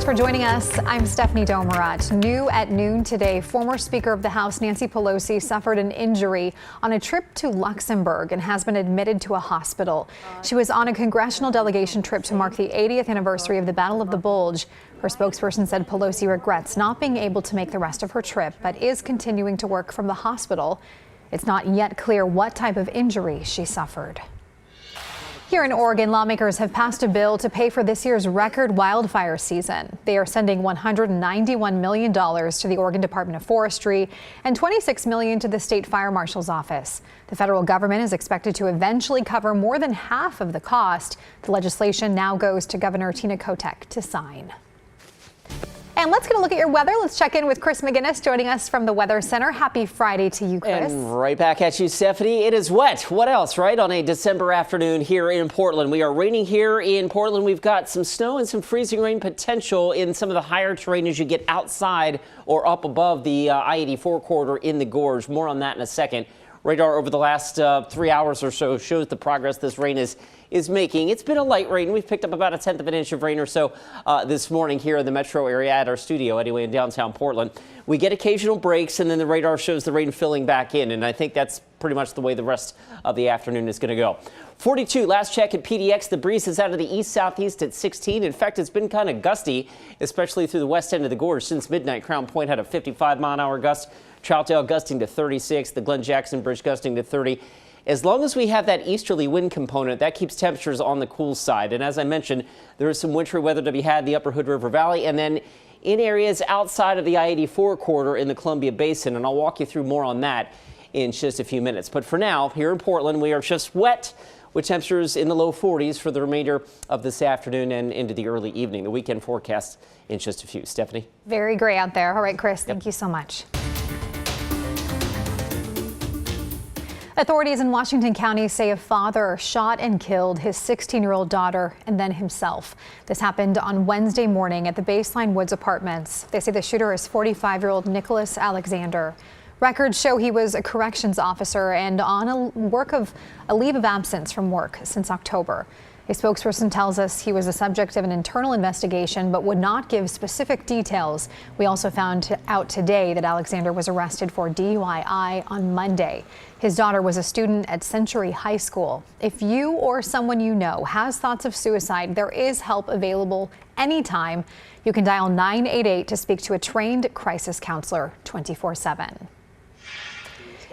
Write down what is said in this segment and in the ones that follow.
for joining us. I'm Stephanie Domerat. New at noon today, former Speaker of the House Nancy Pelosi suffered an injury on a trip to Luxembourg and has been admitted to a hospital. She was on a congressional delegation trip to mark the 80th anniversary of the Battle of the Bulge. Her spokesperson said Pelosi regrets not being able to make the rest of her trip, but is continuing to work from the hospital. It's not yet clear what type of injury she suffered. Here in Oregon, lawmakers have passed a bill to pay for this year's record wildfire season. They are sending $191 million to the Oregon Department of Forestry and $26 million to the state fire marshal's office. The federal government is expected to eventually cover more than half of the cost. The legislation now goes to Governor Tina Kotek to sign. And let's get a look at your weather. Let's check in with Chris McGinnis joining us from the Weather Center. Happy Friday to you, Chris. And right back at you, Stephanie. It is wet. What else, right? On a December afternoon here in Portland. We are raining here in Portland. We've got some snow and some freezing rain potential in some of the higher terrain as you get outside or up above the I-84 corridor in the gorge. More on that in a second. Radar over the last 3 hours or so shows the progress this rain is making. It's been a light rain. We've picked up about 1/10 of an inch of rain or so this morning here in the metro area at our studio anyway in downtown Portland. We get occasional breaks and then the radar shows the rain filling back in, and I think that's pretty much the way the rest of the afternoon is going to go. 42 last check at PDX. The breeze is out of the east-southeast at 16. In fact, it's been kind of gusty, especially through the west end of the gorge since midnight. Crown Point had a 55-mile-an-hour gust. Troutdale gusting to 36. The Glen Jackson Bridge gusting to 30. As long as we have that easterly wind component, that keeps temperatures on the cool side. And as I mentioned, there is some wintry weather to be had in the upper Hood River Valley and then in areas outside of the I-84 corridor in the Columbia Basin. And I'll walk you through more on that in just a few minutes. But for now, here in Portland, we are just wet with temperatures in the low 40s for the remainder of this afternoon and into the early evening. The weekend forecast in just a few. Stephanie? Very gray out there. All right, Chris, thank you so much. Authorities in Washington County say a father shot and killed his 16-year-old daughter and then himself. This happened on Wednesday morning at the Baseline Woods Apartments. They say the shooter is 45-year-old Nicholas Alexander. Records show he was a corrections officer and on a leave of absence from work since October. A spokesperson tells us he was the subject of an internal investigation but would not give specific details. We also found out today that Alexander was arrested for DUI on Monday. His daughter was a student at Century High School. If you or someone you know has thoughts of suicide, there is help available anytime. You can dial 988 to speak to a trained crisis counselor 24/7.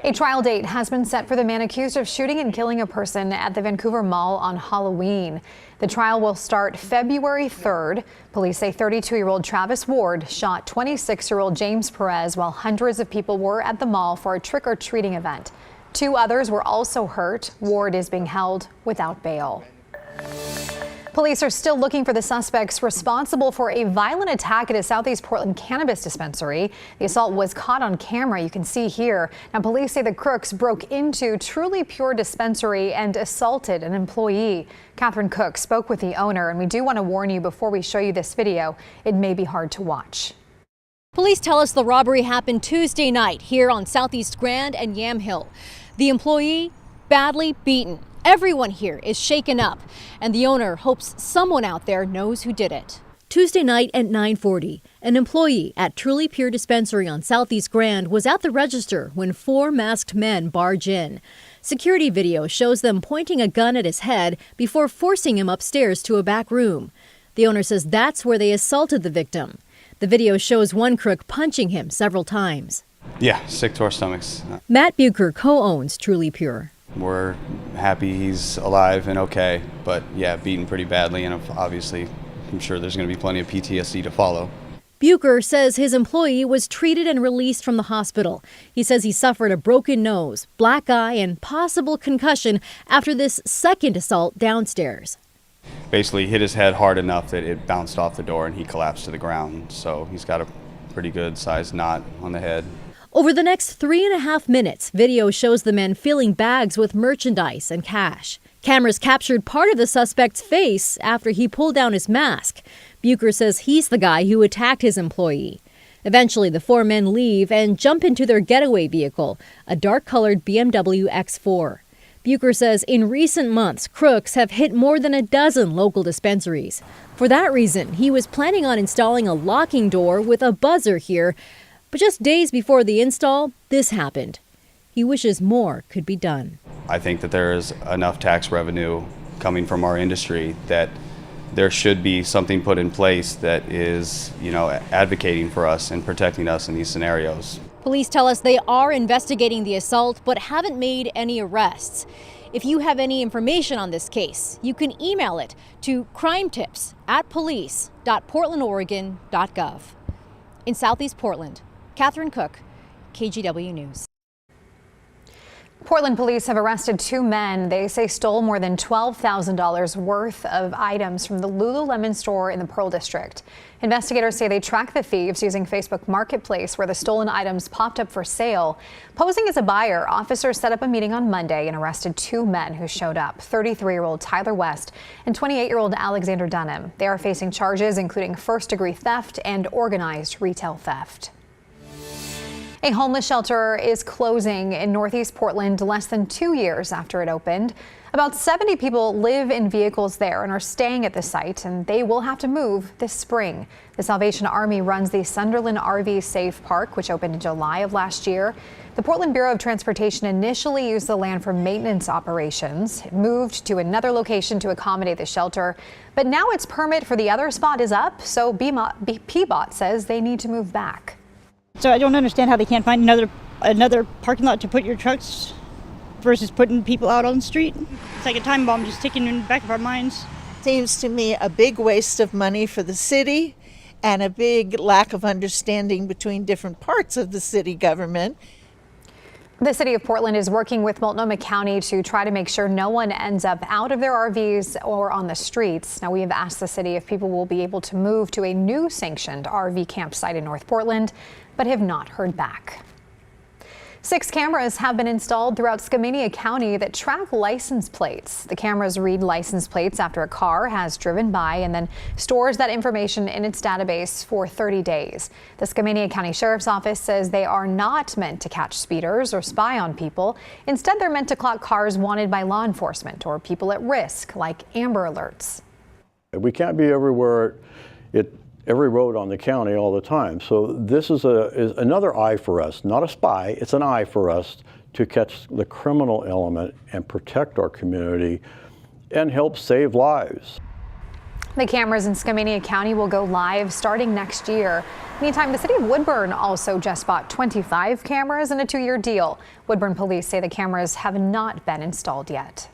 A trial date has been set for the man accused of shooting and killing a person at the Vancouver Mall on Halloween. The trial will start February 3rd. Police say 32-year-old Travis Ward shot 26-year-old James Perez while hundreds of people were at the mall for a trick-or-treating event. 2 others were also hurt. Ward is being held without bail. Police are still looking for the suspects responsible for a violent attack at a Southeast Portland cannabis dispensary. The assault was caught on camera. You can see here. Now, police say the crooks broke into Truly Pure dispensary and assaulted an employee. Catherine Cook spoke with the owner, and we do want to warn you before we show you this video, it may be hard to watch. Police tell us the robbery happened Tuesday night here on Southeast Grand and Yamhill. The employee badly beaten. Everyone here is shaken up, and the owner hopes someone out there knows who did it. Tuesday night at 9:40, an employee at Truly Pure Dispensary on Southeast Grand was at the register when 4 masked men barge in. Security video shows them pointing a gun at his head before forcing him upstairs to a back room. The owner says that's where they assaulted the victim. The video shows one crook punching him several times. Yeah, sick to our stomachs. Matt Bucher co-owns Truly Pure. We're happy he's alive and okay, but yeah, beaten pretty badly, and obviously I'm sure there's going to be plenty of PTSD to follow. Bucher says his employee was treated and released from the hospital. He says he suffered a broken nose, black eye, and possible concussion after this second assault downstairs. Basically hit his head hard enough that it bounced off the door and he collapsed to the ground, so he's got a pretty good sized knot on the head. Over the next 3.5 minutes, video shows the men filling bags with merchandise and cash. Cameras captured part of the suspect's face after he pulled down his mask. Bucher says he's the guy who attacked his employee. Eventually, the 4 men leave and jump into their getaway vehicle, a dark-colored BMW X4. Bucher says in recent months, crooks have hit more than a dozen local dispensaries. For that reason, he was planning on installing a locking door with a buzzer here. But just days before the install, this happened. He wishes more could be done. I think that there is enough tax revenue coming from our industry that there should be something put in place that is, advocating for us and protecting us in these scenarios. Police tell us they are investigating the assault but haven't made any arrests. If you have any information on this case, you can email it to crimetips@police.portlandoregon.gov. In Southeast Portland, Catherine Cook, KGW News. Portland police have arrested 2 men they say stole more than $12,000 worth of items from the Lululemon store in the Pearl District. Investigators say they tracked the thieves using Facebook Marketplace, where the stolen items popped up for sale. Posing as a buyer, officers set up a meeting on Monday and arrested 2 men who showed up, 33-year-old Tyler West and 28-year-old Alexander Dunham. They are facing charges including first-degree theft and organized retail theft. A homeless shelter is closing in Northeast Portland less than 2 years after it opened. About 70 people live in vehicles there and are staying at the site, and they will have to move this spring. The Salvation Army runs the Sunderland RV Safe Park, which opened in July of last year. The Portland Bureau of Transportation initially used the land for maintenance operations. It moved to another location to accommodate the shelter, but now its permit for the other spot is up, so PBOT says they need to move back. So I don't understand how they can't find another parking lot to put your trucks versus putting people out on the street. It's like a time bomb just ticking in the back of our minds. Seems to me a big waste of money for the city and a big lack of understanding between different parts of the city government. The city of Portland is working with Multnomah County to try to make sure no one ends up out of their RVs or on the streets. Now, we have asked the city if people will be able to move to a new sanctioned RV campsite in North Portland, but have not heard back. 6 cameras have been installed throughout Skamania County that track license plates. The cameras read license plates after a car has driven by and then stores that information in its database for 30 days. The Skamania County Sheriff's Office says they are not meant to catch speeders or spy on people. Instead, they're meant to clock cars wanted by law enforcement or people at risk, like Amber Alerts. We can't be everywhere every road on the county all the time. So this is another eye for us, not a spy, it's an eye for us to catch the criminal element and protect our community and help save lives. The cameras in Skamania County will go live starting next year. Meantime, the city of Woodburn also just bought 25 cameras in a 2-year deal. Woodburn police say the cameras have not been installed yet.